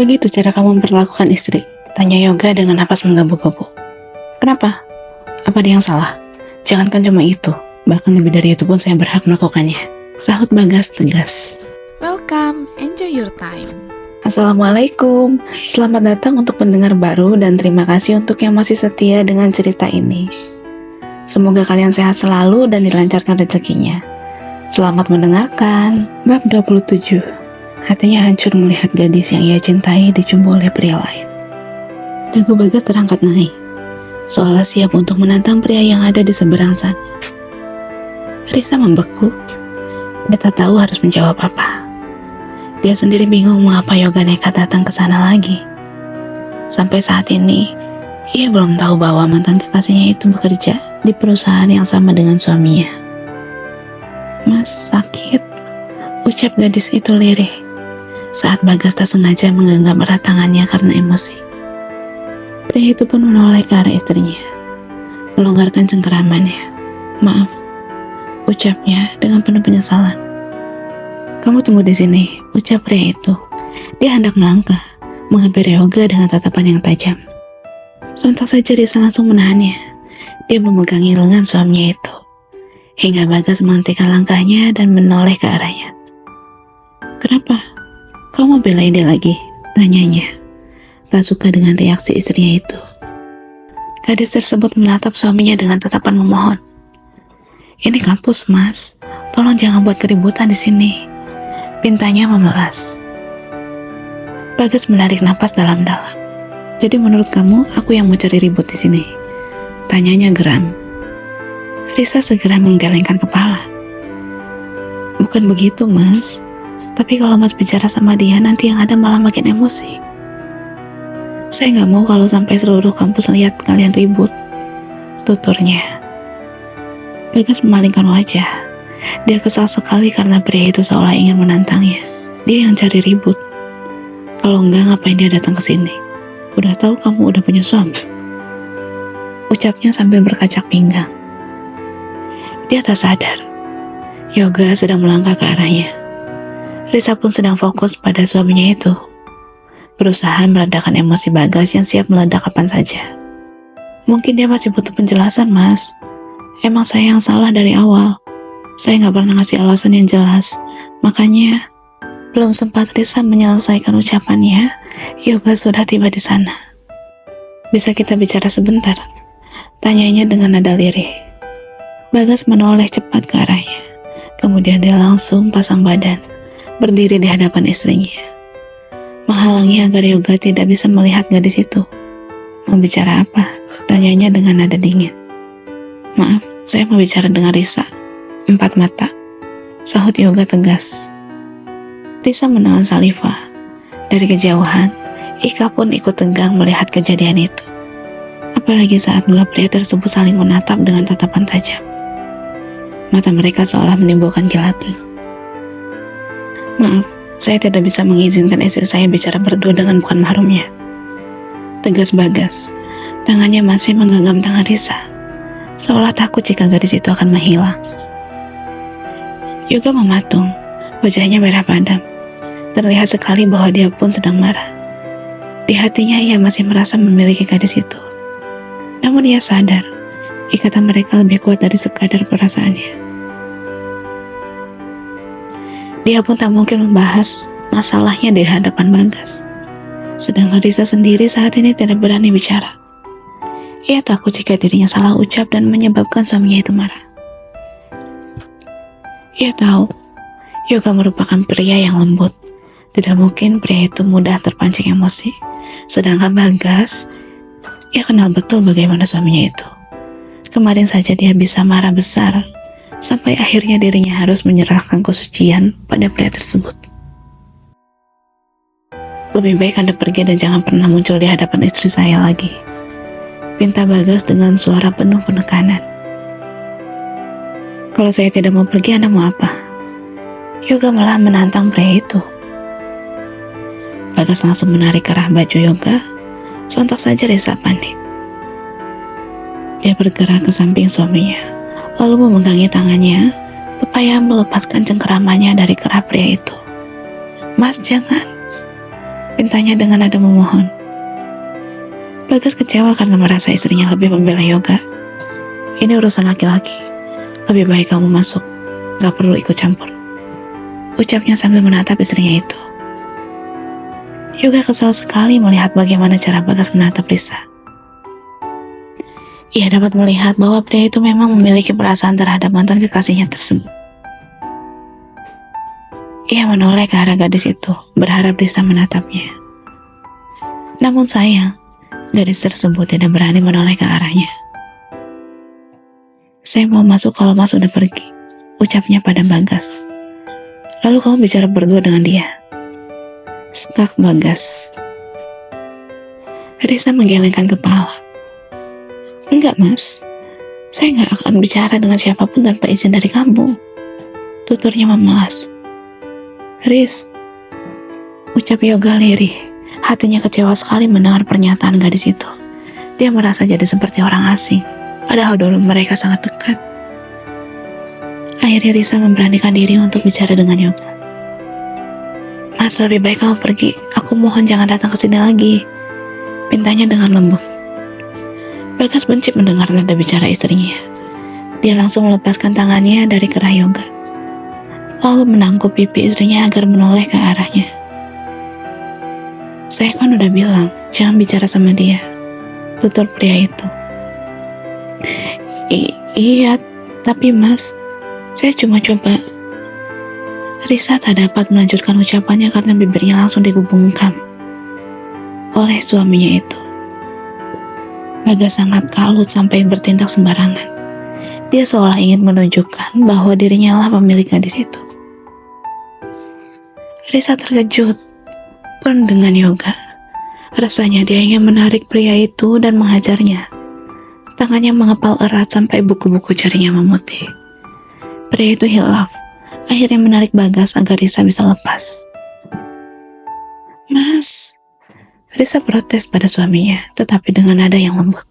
Begitu cara kamu memperlakukan istri, tanya Yoga dengan napas menggebu-gebu. Kenapa? Apa ada yang salah? Jangankan cuma itu, bahkan lebih dari itu pun saya berhak melakukannya. Sahut Bagas tegas. Welcome, enjoy your time. Assalamualaikum, selamat datang untuk pendengar baru dan terima kasih untuk yang masih setia dengan cerita ini. Semoga kalian sehat selalu dan dilancarkan rezekinya. Selamat mendengarkan. Bab 27. Hatinya hancur melihat gadis yang ia cintai dicumbu oleh pria lain. Dagu Bagas terangkat naik, seolah siap untuk menantang pria yang ada di seberang sana. Risa membeku. Dia tak tahu harus menjawab apa. Dia sendiri bingung mengapa Yoga nekat datang ke sana lagi. Sampai saat ini, ia belum tahu bahwa mantan kekasihnya itu bekerja di perusahaan yang sama dengan suaminya. Mas, sakit, ucap gadis itu lirih saat Bagas tak sengaja menggenggam erat tangannya karena emosi. Pria itu pun menoleh ke arah istrinya, melonggarkan cengkeramannya. Maaf, ucapnya dengan penuh penyesalan. Kamu tunggu di sini, ucap pria itu. Dia hendak melangkah, menghampiri Yoga dengan tatapan yang tajam. Sontak saja Risa langsung menahannya. Dia memegangi lengan suaminya itu, hingga Bagas menghentikan langkahnya dan menoleh ke arahnya. Kenapa? Kamu belain dia lagi? Tanyanya. Tak suka dengan reaksi istrinya itu. Gadis tersebut menatap suaminya dengan tatapan memohon. Ini kampus, Mas. Tolong jangan buat keributan di sini. Pintanya memelas. Bagas menarik napas dalam-dalam. Jadi menurut kamu, aku yang mau cari ribut di sini? Tanyanya geram. Risa segera menggelengkan kepala. Bukan begitu, Mas. Tapi kalau Mas bicara sama dia, nanti yang ada malah makin emosi. Saya nggak mau kalau sampai seluruh kampus lihat kalian ribut, tuturnya. Bagas memalingkan wajah. Dia kesal sekali karena pria itu seolah ingin menantangnya. Dia yang cari ribut. Kalau enggak, ngapain dia datang ke sini? Udah tahu kamu udah punya suami? Ucapnya sambil berkacak pinggang. Dia tak sadar Yoga sedang melangkah ke arahnya. Risa pun sedang fokus pada suaminya itu, berusaha meredakan emosi Bagas yang siap meledak kapan saja. Mungkin dia masih butuh penjelasan, Mas. Emang saya yang salah dari awal. Saya nggak pernah ngasih alasan yang jelas. Makanya, belum sempat Risa menyelesaikan ucapannya, Yoga sudah tiba di sana. Bisa kita bicara sebentar? Tanyanya dengan nada lirih. Bagas menoleh cepat ke arahnya. Kemudian dia langsung pasang badan, berdiri di hadapan istrinya, menghalangi agar Yoga tidak bisa melihat gadis itu. Mau bicara apa? Tanyanya dengan nada dingin. Maaf, saya mau bicara dengan Risa. 4 mata, sahut Yoga tegas. Risa menelan saliva. Dari kejauhan, Ika pun ikut tegang melihat kejadian itu. Apalagi saat dua pria tersebut saling menatap dengan tatapan tajam. Mata mereka seolah menimbulkan kilatan. Maaf, saya tidak bisa mengizinkan istri saya bicara berdua dengan bukan mahramnya. Tegas Bagas. Tangannya masih menggenggam tangan Risa, seolah takut jika gadis itu akan menghilang. Yoga mematung, wajahnya merah padam. Terlihat sekali bahwa dia pun sedang marah. Di hatinya ia masih merasa memiliki gadis itu. Namun ia sadar, ikatan mereka lebih kuat dari sekadar perasaannya. Dia pun tak mungkin membahas masalahnya di hadapan Bagas. Sedangkan Risa sendiri saat ini tidak berani bicara. Ia takut jika dirinya salah ucap dan menyebabkan suaminya itu marah. Ia tahu, Yoga merupakan pria yang lembut. Tidak mungkin pria itu mudah terpancing emosi. Sedangkan Bagas, ia kenal betul bagaimana suaminya itu. Kemarin saja dia bisa marah besar, sampai akhirnya dirinya harus menyerahkan kesucian pada pria tersebut. Lebih baik Anda pergi dan jangan pernah muncul di hadapan istri saya lagi, pinta Bagas dengan suara penuh penekanan. Kalau saya tidak mau pergi, Anda mau apa? Yoga malah menantang pria itu. Bagas langsung menarik kerah baju Yoga. Sontak saja Risa panik. Dia bergerak ke samping suaminya, lalu memegangi tangannya supaya melepaskan cengkeramannya dari kerah pria itu. Mas, jangan. Pintanya dengan nada memohon. Bagas kecewa karena merasa istrinya lebih membela Yoga. Ini urusan laki-laki. Lebih baik kamu masuk. Gak perlu ikut campur. Ucapnya sambil menatap istrinya itu. Yoga kesal sekali melihat bagaimana cara Bagas menatap Risa. Ia dapat melihat bahwa pria itu memang memiliki perasaan terhadap mantan kekasihnya tersebut. Ia menoleh ke arah gadis itu, berharap Risa menatapnya. Namun sayang, gadis tersebut tidak berani menoleh ke arahnya. Saya mau masuk kalau Mas udah pergi, ucapnya pada Bagas. Lalu kamu bicara berdua dengan dia. Skak Bagas. Risa menggelengkan kepala. Enggak Mas, saya gak akan bicara dengan siapapun tanpa izin dari kamu, tuturnya memelas. Riz, ucap Yoga lirih. Hatinya kecewa sekali mendengar pernyataan gadis itu. Dia merasa jadi seperti orang asing, padahal dulu mereka sangat dekat. Akhirnya Risa memberanikan diri untuk bicara dengan Yoga. Mas, lebih baik kamu pergi. Aku mohon jangan datang ke sini lagi, pintanya dengan lembut. Bagas benci mendengar nada bicara istrinya. Dia langsung melepaskan tangannya dari kerah Yoga, lalu menangkup pipi istrinya agar menoleh ke arahnya. Saya kan udah bilang, jangan bicara sama dia, tutur pria itu. Iya, tapi Mas, saya cuma coba. Risa tak dapat melanjutkan ucapannya karena bibirnya langsung digubungkan oleh suaminya itu. Bagas sangat kalut sampai bertindak sembarangan. Dia seolah ingin menunjukkan bahwa dirinya lah pemilik gadis itu. Risa terkejut pun dengan Yoga. Rasanya dia ingin menarik pria itu dan menghajarnya. Tangannya mengepal erat sampai buku-buku jarinya memutih. Pria itu hilaf, akhirnya menarik Bagas agar Risa bisa lepas. Mas, Risa protes pada suaminya, tetapi dengan nada yang lembut.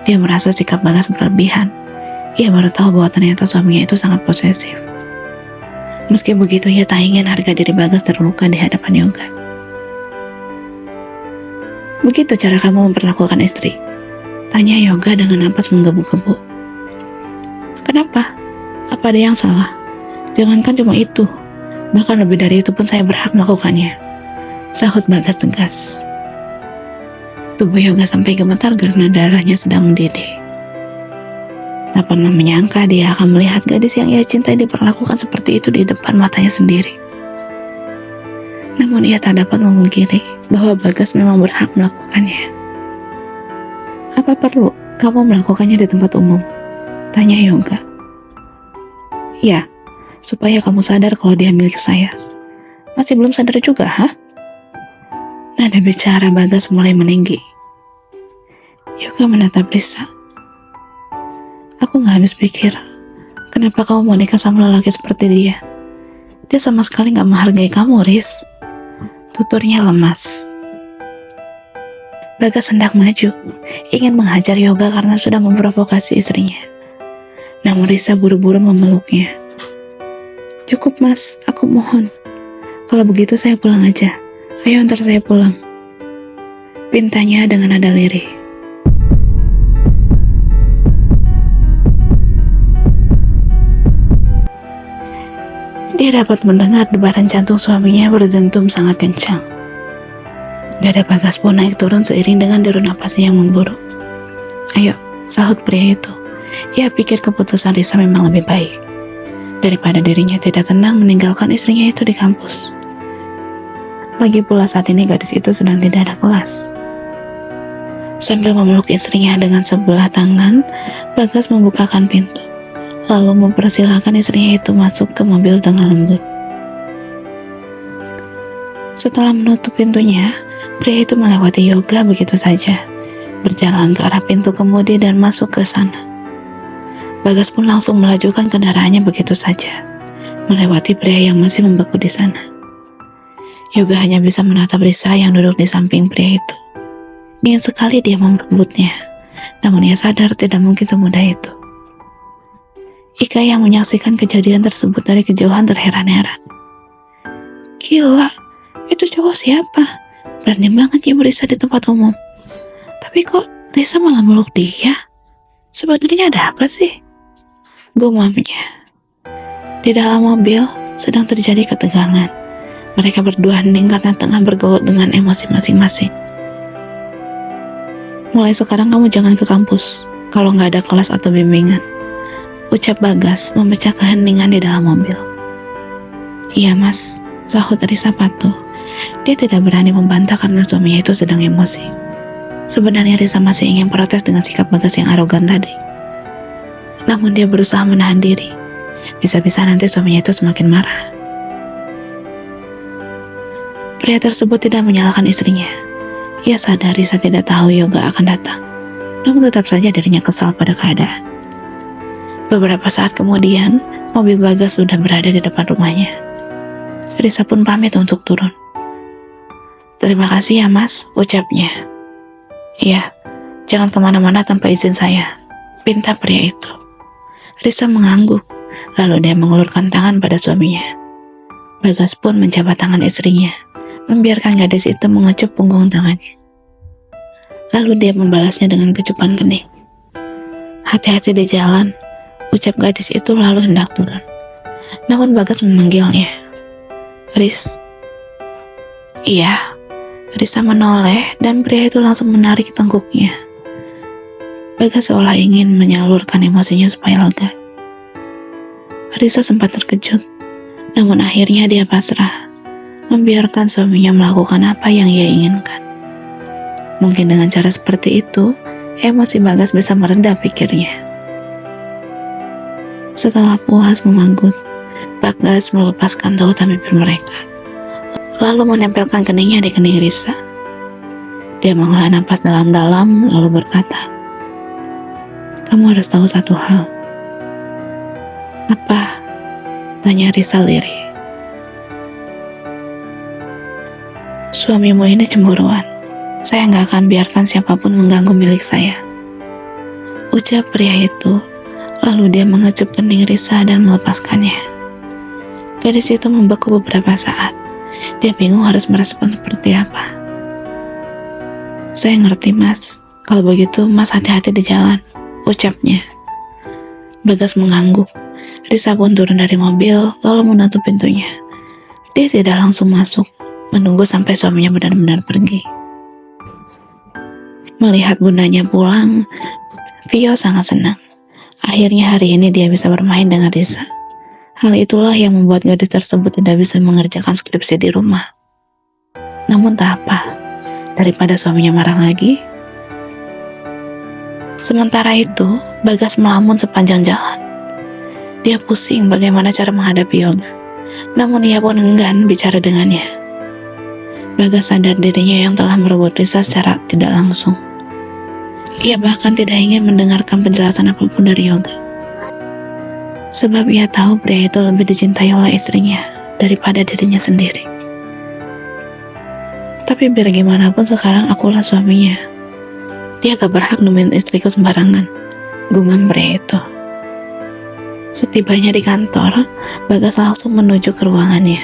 Dia merasa sikap Bagas berlebihan. Ia baru tahu bahwa ternyata suaminya itu sangat posesif. Meski begitu, ia tak ingin harga diri Bagas terluka di hadapan Yoga. Begitu cara kamu memperlakukan istri? Tanya Yoga dengan napas menggebu-gebu. Kenapa? Apa ada yang salah? Jangankan cuma itu, bahkan lebih dari itu pun saya berhak melakukannya, sahut Bagas tegas. Tubuh Yoga sampai gemetar karena darahnya sedang mendidih. Tak pernah menyangka dia akan melihat gadis yang ia cintai diperlakukan seperti itu di depan matanya sendiri. Namun ia tak dapat memungkiri bahwa Bagas memang berhak melakukannya. Apa perlu kamu melakukannya di tempat umum? Tanya Yoga. Ya, supaya kamu sadar kalau dia milik saya. Masih belum sadar juga, hah? Nada bicara Bagas mulai meninggi. Yoga menatap Risa. Aku gak habis pikir, kenapa kamu mau nikah sama lelaki seperti dia? Dia sama sekali gak menghargai kamu, Riz. Tuturnya lemas. Bagas hendak maju, ingin menghajar Yoga karena sudah memprovokasi istrinya. Namun Risa buru-buru memeluknya. Cukup Mas, aku mohon. Kalau begitu saya pulang aja. Ayo antar saya pulang, pintanya dengan nada lirih. Dia dapat mendengar debaran jantung suaminya berdentum sangat kencang. Dada Bagas pun naik turun seiring dengan deru napasnya yang memburu. Ayo, sahut pria itu. Ia pikir keputusan Risa memang lebih baik daripada dirinya tidak tenang meninggalkan istrinya itu di kampus. Lagi pula saat ini gadis itu sedang tidak ada kelas. Sambil memeluk istrinya dengan sebelah tangan, Bagas membukakan pintu, lalu mempersilahkan istrinya itu masuk ke mobil dengan lembut. Setelah menutup pintunya, pria itu melewati Yoga begitu saja, berjalan ke arah pintu kemudi dan masuk ke sana. Bagas pun langsung melajukan kendaraannya begitu saja, melewati pria yang masih membeku di sana. Yoga hanya bisa menatap Risa yang duduk di samping pria itu. Ingin sekali dia merebutnya, namun ia sadar tidak mungkin semudah itu. Ika yang menyaksikan kejadian tersebut dari kejauhan terheran-heran. Gila, itu cowok siapa? Berani banget nyium Risa di tempat umum. Tapi kok Risa malah meluk dia? Sebenarnya ada apa sih? Gumamnya. Di dalam mobil sedang terjadi ketegangan. Mereka berdua hening karena tengah bergelut dengan emosi masing-masing. Mulai sekarang kamu jangan ke kampus kalau nggak ada kelas atau bimbingan, ucap Bagas memecah keheningan di dalam mobil. Iya mas, sahut Risa patuh. Dia tidak berani membantah karena suaminya itu sedang emosi. Sebenarnya Risa masih ingin protes dengan sikap Bagas yang arogan tadi. Namun dia berusaha menahan diri. Bisa-bisa nanti suaminya itu semakin marah. Pria tersebut tidak menyalahkan istrinya. Ia sadar Risa tidak tahu Yoga akan datang. Namun tetap saja dirinya kesal pada keadaan. Beberapa saat kemudian, mobil Bagas sudah berada di depan rumahnya. Risa pun pamit untuk turun. Terima kasih ya mas, ucapnya. Iya, jangan kemana-mana tanpa izin saya, pinta pria itu. Risa mengangguk, lalu dia mengulurkan tangan pada suaminya. Bagas pun menjabat tangan istrinya, membiarkan gadis itu mengecup punggung tangannya. Lalu dia membalasnya dengan kecupan kening. Hati-hati di jalan, ucap gadis itu lalu hendak turun. Namun Bagas memanggilnya. Riz. Iya. Risa menoleh dan pria itu langsung menarik tengkuknya. Bagas seolah ingin menyalurkan emosinya supaya lega. Risa sempat terkejut, namun akhirnya dia pasrah, membiarkan suaminya melakukan apa yang ia inginkan. Mungkin dengan cara seperti itu, emosi Bagas bisa mereda pikirnya. Setelah puas memanggut, Bagas melepaskan tautan bibir mereka, lalu menempelkan keningnya di kening Risa. Dia menghela napas dalam-dalam lalu berkata, "Kamu harus tahu satu hal." "Apa?" tanya Risa lirih. "Suamimu ini cemburuan. Saya nggak akan biarkan siapapun mengganggu milik saya," ucap pria itu. Lalu dia mengecup kening Risa dan melepaskannya. Gadis itu membeku beberapa saat. Dia bingung harus merespon seperti apa. "Saya ngerti mas. Kalau begitu mas hati-hati di jalan," ucapnya. Bagas mengangguk. Risa pun turun dari mobil lalu menutup pintunya. Dia tidak langsung masuk, menunggu sampai suaminya benar-benar pergi. Melihat bundanya pulang, Vio sangat senang. Akhirnya hari ini dia bisa bermain dengan Risa. Hal itulah yang membuat gadis tersebut tidak bisa mengerjakan skripsi di rumah. Namun tak apa, daripada suaminya marah lagi. Sementara itu, Bagas melamun sepanjang jalan. Dia pusing bagaimana cara menghadapi Yoga. Namun ia pun enggan bicara dengannya. Bagas sadar dirinya yang telah merebut Risa secara tidak langsung. Ia bahkan tidak ingin mendengarkan penjelasan apapun dari Yoga. Sebab ia tahu pria itu lebih dicintai oleh istrinya daripada dirinya sendiri. Tapi biar gimana pun sekarang akulah suaminya. Dia gak berhak nemuin istriku sembarangan, gumam pria itu. Setibanya di kantor, Bagas langsung menuju ke ruangannya.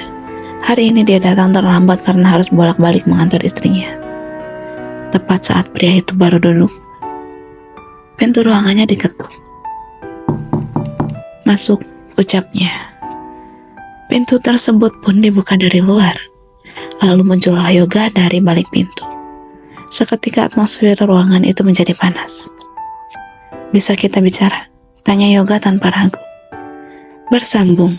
Hari ini dia datang terlambat karena harus bolak-balik mengantar istrinya. Tepat saat pria itu baru duduk, pintu ruangannya diketuk. "Masuk," ucapnya. Pintu tersebut pun dibuka dari luar. Lalu muncullah Yoga dari balik pintu. Seketika atmosfer ruangan itu menjadi panas. "Bisa kita bicara?" tanya Yoga tanpa ragu. "Bersambung,"